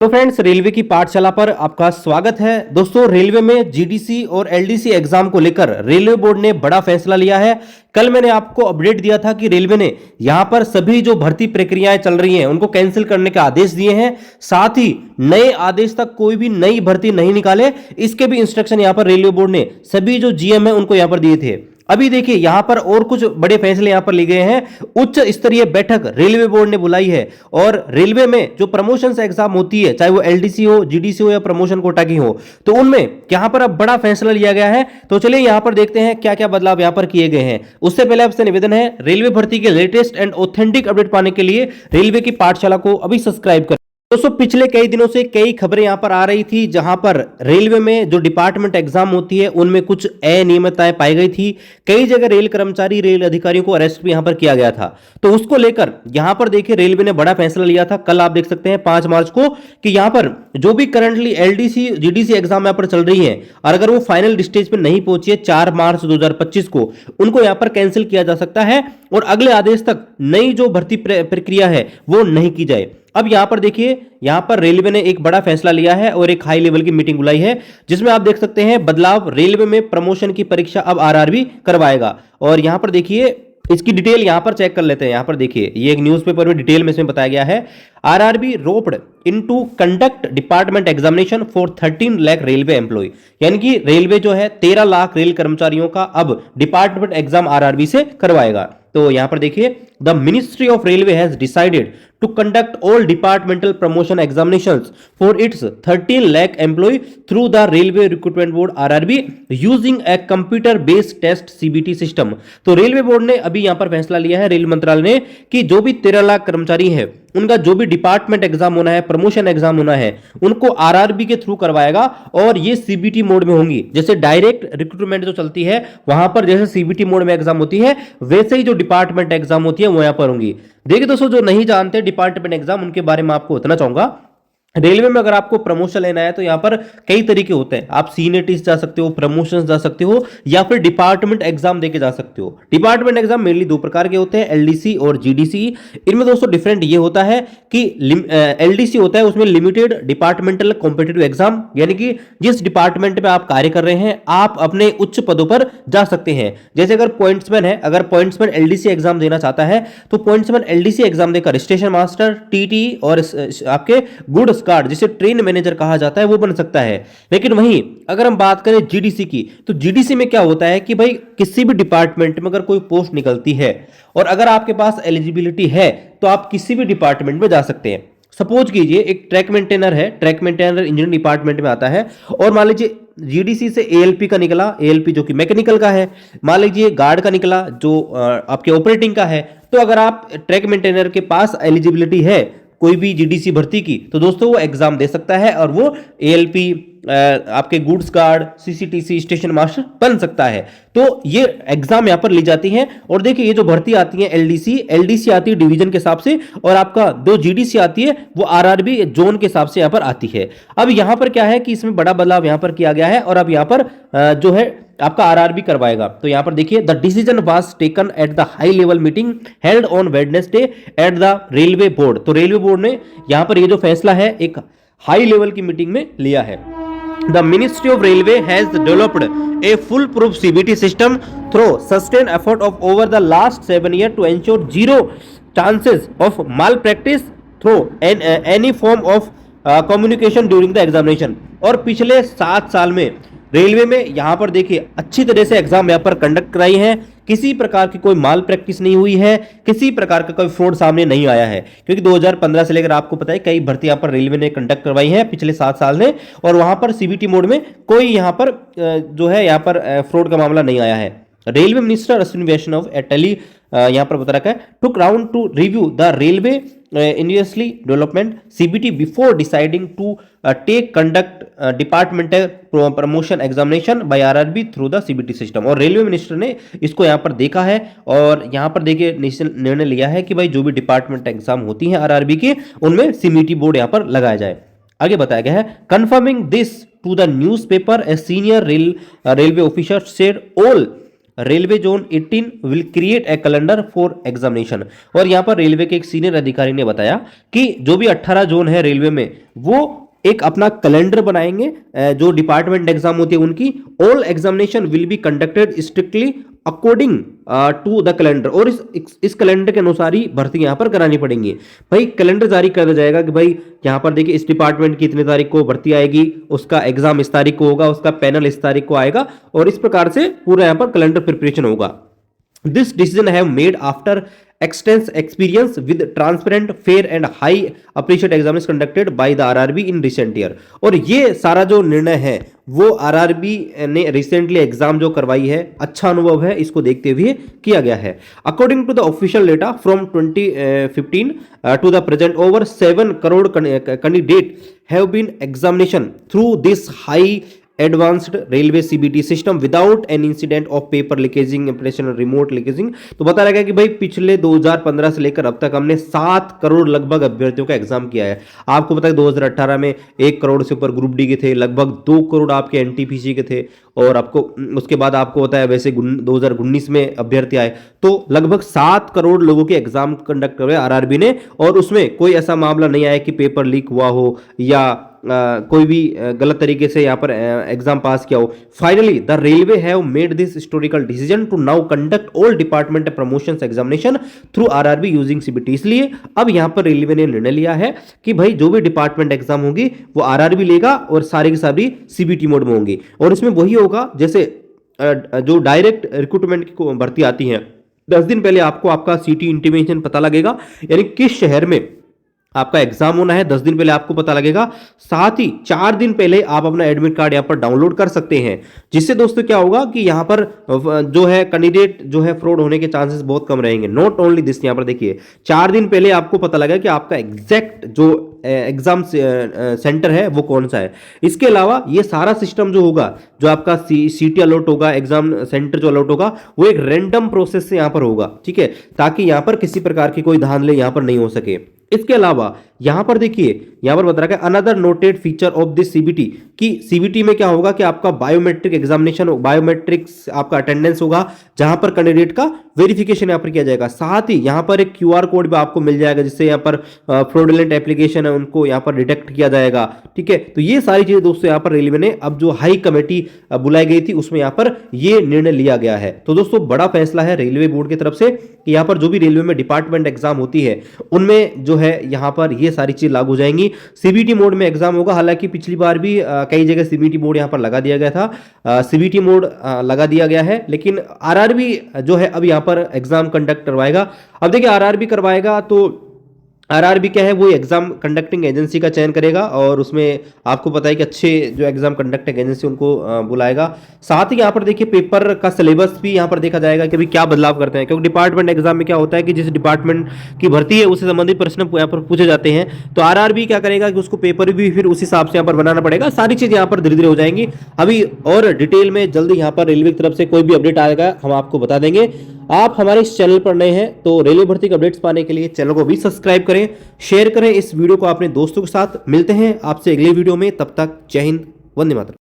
तो friends, railway की पाठशाला पर आपका स्वागत है। दोस्तों, रेलवे में जीडीसी और एलडीसी एग्जाम को लेकर रेलवे बोर्ड ने बड़ा फैसला लिया है। कल मैंने आपको अपडेट दिया था कि रेलवे ने यहां पर सभी जो भर्ती प्रक्रियाएं चल रही हैं उनको कैंसिल करने के आदेश दिए हैं। साथ ही नए आदेश तक कोई भी नई भर्ती नहीं निकाले, इसके भी इंस्ट्रक्शन यहां पर रेलवे बोर्ड ने सभी जो जीएम है उनको यहां पर दिए थे। अभी देखिए यहां पर और कुछ बड़े फैसले यहां पर लिए गए हैं। उच्च स्तरीय बैठक रेलवे बोर्ड ने बुलाई है और रेलवे में जो प्रमोशन एग्जाम होती है, चाहे वो एलडीसी हो, जीडीसी हो या प्रमोशन कोटा की हो, तो उनमें यहां पर अब बड़ा फैसला लिया गया है। तो चलिए यहां पर देखते हैं क्या क्या बदलाव यहां पर किए गए हैं। उससे पहले आपसे निवेदन है, रेलवे भर्ती के लेटेस्ट एंड ऑथेंटिक अपडेट पाने के लिए रेलवे की पाठशाला को अभी सब्सक्राइब करें। दोस्तों, पिछले कई दिनों से कई खबरें यहां पर आ रही थी जहां पर रेलवे में जो डिपार्टमेंट एग्जाम होती है उनमें कुछ अनियमितताएं पाई गई थी। कई जगह रेल कर्मचारी, रेल अधिकारियों को अरेस्ट भी यहां पर किया गया था। तो उसको लेकर यहां पर देखिए रेलवे ने बड़ा फैसला लिया था। कल आप देख सकते हैं 5 मार्च को कि यहां पर जो भी करंटली एलडीसी जीडीसी एग्जाम यहां पर चल रही है और अगर वो फाइनल स्टेज पर नहीं पहुंची है 4 मार्च 2025 को, उनको यहां पर कैंसिल किया जा सकता है और अगले आदेश तक नई जो भर्ती प्रक्रिया है वो नहीं की जाए। अब यहां पर देखिए, यहां पर रेलवे ने एक बड़ा फैसला लिया है और एक हाई लेवल की मीटिंग बुलाई है जिसमें आप देख सकते हैं बदलाव। रेलवे में प्रमोशन की परीक्षा अब आरआरबी करवाएगा और यहां पर देखिए इसकी डिटेल यहां पर चेक कर लेते हैं। यहां पर देखिए ये एक न्यूज़पेपर में डिटेल में इसमें बताया गया है। RRB roped into conduct department examination for 13 lakh railway employ, यानी कि रेलवे जो है 13 लाख रेल कर्मचारियों का अब डिपार्टमेंट एग्जाम आरआरबी से करवाएगा। तो यहां पर देखिए, the ministry of railway has decided to conduct all departmental promotion examinations for its 13 lakh employee through the Railway Recruitment Board RRB using a computer based test CBT system। तो railway board ने अभी यहां पर फैसला लिया है, rail मंत्रालय ने, कि जो भी 13 लाख कर्मचारी हैं उनका जो भी डिपार्टमेंट एग्जाम होना है, प्रमोशन एग्जाम होना है, उनको आरआरबी के थ्रू करवाएगा और ये सीबीटी मोड में होंगी। जैसे डायरेक्ट रिक्रूटमेंट जो चलती है वहां पर जैसे सीबीटी मोड में एग्जाम होती है, वैसे ही जो डिपार्टमेंट एग्जाम होती है वो यहां पर होंगी। देखिए दोस्तों, जो नहीं जानते डिपार्टमेंट एग्जाम, उनके बारे में आपको बताना चाहूंगा। रेलवे में अगर आपको प्रमोशन लेना है तो यहां पर कई तरीके होते हैं। आप सीनियरिटीज जा सकते हो, प्रमोशंस जा सकते हो या फिर डिपार्टमेंट एग्जाम देके जा सकते हो। डिपार्टमेंट एग्जाम मेनली 2 प्रकार के होते हैं, एलडीसी और जीडीसी। इनमें दोस्तों डिफरेंट ये होता है कि एलडीसी होता है उसमें लिमिटेड डिपार्टमेंटल कॉम्पिटिटिव एग्जाम, यानी कि जिस डिपार्टमेंट में आप कार्य कर रहे हैं आप अपने उच्च पदों पर जा सकते हैं। जैसे अगर पॉइंट्समैन है, अगर पॉइंट्समैन एलडीसी एग्जाम देना चाहता है तो पॉइंट्समैन एलडीसी एग्जाम देकर स्टेशन मास्टर, टीटी और आपके गुड्स कार्ड, जिसे ट्रेन मैनेजर कहा जाता है, वो बन सकता है। लेकिन वहीं अगर हम बात करें जीडीसी की, तो जीडीसी में क्या होता है कि भाई किसी भी डिपार्टमेंट में अगर कोई पोस्ट निकलती है और अगर आपके पास एलिजिबिलिटी है तो आप किसी भी डिपार्टमेंट में जा सकते हैं। सपोज कीजिए एक ट्रैक मेंटेनर है, ट्रैक मेंटेनर इंजीनियरिंग डिपार्टमेंट में आता है और मान लीजिए जीडीसी से एएलपी का निकला, एएलपी जो कि मैकेनिकल का है, मान लीजिए गार्ड का निकला जो आपके ऑपरेटिंग का है। तो अगर आप ट्रैक मेंटेनर के पास एलिजिबिलिटी है कोई भी जीडीसी भर्ती की, तो दोस्तों वो एग्जाम दे सकता है और वो एएलपी, आपके goods guard, CCTC, station master बन सकता है। तो ये एग्जाम यहां पर ली जाती है। और देखिए ये जो भर्ती आती है एलडीसी आती है डिवीजन के हिसाब से और आपका जो जीडीसी आती है वो आरआरबी जोन के हिसाब से यहां पर आती है। अब यहां पर क्या है कि इसमें बड़ा बदलाव यहां पर किया गया है और अब यहां पर जो है आपका आरआरबी करवाएगा। तो यहां पर देखिए, the decision was taken at the high level meeting held on Wednesday at the railway board. तो रेलवे बोर्ड ने यहां पर ये जो फैसला है एक हाई लेवल की मीटिंग में लिया है। The Ministry of Railway has developed a foolproof CBT system through sustained effort of over the last 7 years to ensure zero chances of malpractice through any form of communication during the examination। और पिछले 7 साल में railway में यहां पर देखिए अच्छी तरह से एग्जाम यहां पर कंडक्ट कराई है, किसी प्रकार की कोई माल प्रैक्टिस नहीं हुई है, किसी प्रकार का कोई फ्रॉड सामने नहीं आया है। क्योंकि 2015 से लेकर आपको पता है कई भर्ती यहां पर रेलवे ने कंडक्ट करवाई है पिछले 7 साल में और वहां पर सीबीटी मोड में कोई यहां पर जो है यहां पर फ्रॉड का मामला नहीं आया है। रेलवे मिनिस्टर अश्विनी वैष्णव एटली यहां पर बता रखा है, took round to review the railway initially development CBT before deciding to take conduct departmental promotion examination by RRB through the CBT system. और रेलवे मिनिस्टर ने इसको यहां पर देखा है और यहां पर देखिए निर्णय लिया है कि भाई जो भी डिपार्टमेंट एग्जाम होती हैं आरआरबी की उनमें सीबीटी बोर्ड यहां पर लगाया जाए। आगे बताया गया है, confirming this to the newspaper a senior railway officer said all railway zone 18 will create a calendar for examination. और यहां पर रेलवे के एक सीनियर अधिकारी ने बताया कि जो भी 18 जोन है रेलवे में, वो एक अपना कैलेंडर बनाएंगे, जो डिपार्टमेंट एग्जाम होती है उनकी। All examination will be conducted strictly according to the calendar. और इस कैलेंडर के अनुसार ही भर्ती यहां पर करानी पड़ेंगी। भाई कैलेंडर जारी कर दिया जाएगा कि भाई यहां पर देखिए इस डिपार्टमेंट की इतनी तारीख को भर्ती आएगी, उसका एग्जाम इस तारीख को होगा, उसका पैनल इस तारीख को आएगा, और इस प्रकार से पूरा यहां पर कैलेंडर प्रिपरेशन होगा। This decision I have made after extensive experience with transparent, fair and high appreciate examinations conducted by the RRB in recent year। और ये सारा जो निर्णय है वो RRB ने रिसेंटली एग्जाम जो करवाई है, अच्छा अनुभव है, इसको देखते हुए किया गया है। According to the official data from 2015 to the present, over 7 crore candidate have been examination through this high advanced railway CBT system without an incident of paper leakaging, impression और रिमोट लीकेजिंग। तो बता रहा है कि भाई पिछले 2015 से लेकर अब तक हमने 7 करोड़ लगभग अभ्यर्थियों का एग्जाम किया है। आपको पता है 2018 में 1 करोड़ से ऊपर ग्रुप डी के थे, लगभग 2 करोड़ आपके एनटीपीसी के थे, और आपको उसके बाद आपको होता है वैसे 2019 में अभ्यर्थी आए, तो लगभग 7 करोड़ लोगों के एग्जाम कंडक्ट करे आरआरबी ने। और उसमें कोई ऐसा मामला नहीं आया कि पेपर लीक हुआ हो या कोई भी गलत तरीके से यहां पर एग्जाम पास किया हो। Finally the railway have made this historical decision to now conduct all department promotions examination through RRB using CBT. इसलिए अब यहां पर रेलवे ने निर्णय लिया है कि भाई जो भी डिपार्टमेंट एग्जाम होगी वो आरआरबी लेगा और सारी की सारी सीबीटी मोड में होंगी। और इसमें वही होगा जैसे जो डायरेक्ट रिक्रूटमेंट की भर्ती आती है, 10 दिन पहले आपको आपका सिटी इंटीमेशन पता लगेगा, यानी किस शहर में आपका एग्जाम होना है 10 दिन पहले आपको पता लगेगा। साथ ही 4 दिन पहले आप अपना एडमिट कार्ड यहां पर डाउनलोड कर सकते हैं, जिससे दोस्तों क्या होगा कि यहां पर जो है कैंडिडेट जो है फ्रॉड होने के चांसेस बहुत कम रहेंगे। नॉट ओनली दिस, यहां पर देखिए 4 दिन पहले आपको पता लगा कि आपका एग्जैक्ट जो एग्जाम सेंटर है वो कौन सा है। इसके अलावा ये सारा सिस्टम जो होगा, जो आपका सीटी अलॉट होगा, एग्जाम सेंटर जो अलॉट होगा, वो एक रैंडम प्रोसेस से यहां पर होगा, ठीक है, ताकि यहां पर किसी प्रकार की कोई धांधली यहां पर नहीं हो सके। इसके अलावा यहां पर देखिए, यहां पर बता रहा है another noted feature of this CBT, कि सीबीटी में क्या होगा कि आपका बायोमेट्रिक एग्जामिनेशन, बायोमेट्रिक्स आपका अटेंडेंस होगा, जहां पर कैंडिडेट का वेरिफिकेशन यहां पर किया जाएगा। साथ ही यहां पर एक क्यूआर कोड भी आपको मिल जाएगा, जिससे यहां पर फ्रॉडुलेंट एप्लीकेशन है उनको यहां पर डिटेक्ट किया जाएगा, ठीक है। तो ये सारी चीजें दोस्तों यहां पर रेलवे ने, अब जो हाई कमेटी बुलाई गई थी उसमें यहां पर ये निर्णय लिया गया है। तो दोस्तों बड़ा फैसला है रेलवे बोर्ड की तरफ से कि यहां पर जो भी रेलवे में डिपार्टमेंट एग्जाम होती है उनमें जो है यहां पर ये सारी चीज लागू हो जाएंगी। सीबीटी मोड में एग्जाम होगा, हालांकि पिछली बार भी कई जगह सीबीटी मोड यहां पर लगा दिया गया था, सीबीटी मोड लगा दिया गया है, लेकिन आरआरबी जो है अब यहां पर एग्जाम कंडक्ट करवाएगा। अब देखिए आरआरबी करवाएगा तो आरआरबी क्या है, वो एग्जाम कंडक्टिंग एजेंसी का चयन करेगा, और उसमें आपको पता है कि अच्छे जो एग्जाम कंडक्टिंग एजेंसी उनको बुलाएगा। साथ ही यहाँ पर देखिए पेपर का सिलेबस भी यहाँ पर देखा जाएगा कि अभी क्या बदलाव करते हैं, क्योंकि डिपार्टमेंट एग्जाम में क्या होता है कि जिस डिपार्टमेंट की भर्ती है उससे संबंधित प्रश्न यहाँ पर पूछे जाते हैं, तो आरआरबी क्या करेगा कि उसको पेपर भी फिर उस हिसाब से यहाँ पर बनाना पड़ेगा। सारी चीज़ यहाँ पर धीरे धीरे हो जाएंगी। अभी और डिटेल में जल्दी यहाँ पर रेलवे की तरफ से कोई भी अपडेट आएगा हम आपको बता देंगे। आप हमारे इस चैनल पर नए हैं तो रेलवे भर्ती के अपडेट्स पाने के लिए चैनल को भी सब्सक्राइब करें, शेयर करें इस वीडियो को अपने दोस्तों के साथ। मिलते हैं आपसे अगले वीडियो में, तब तक जय हिंद, वंदे मातरम।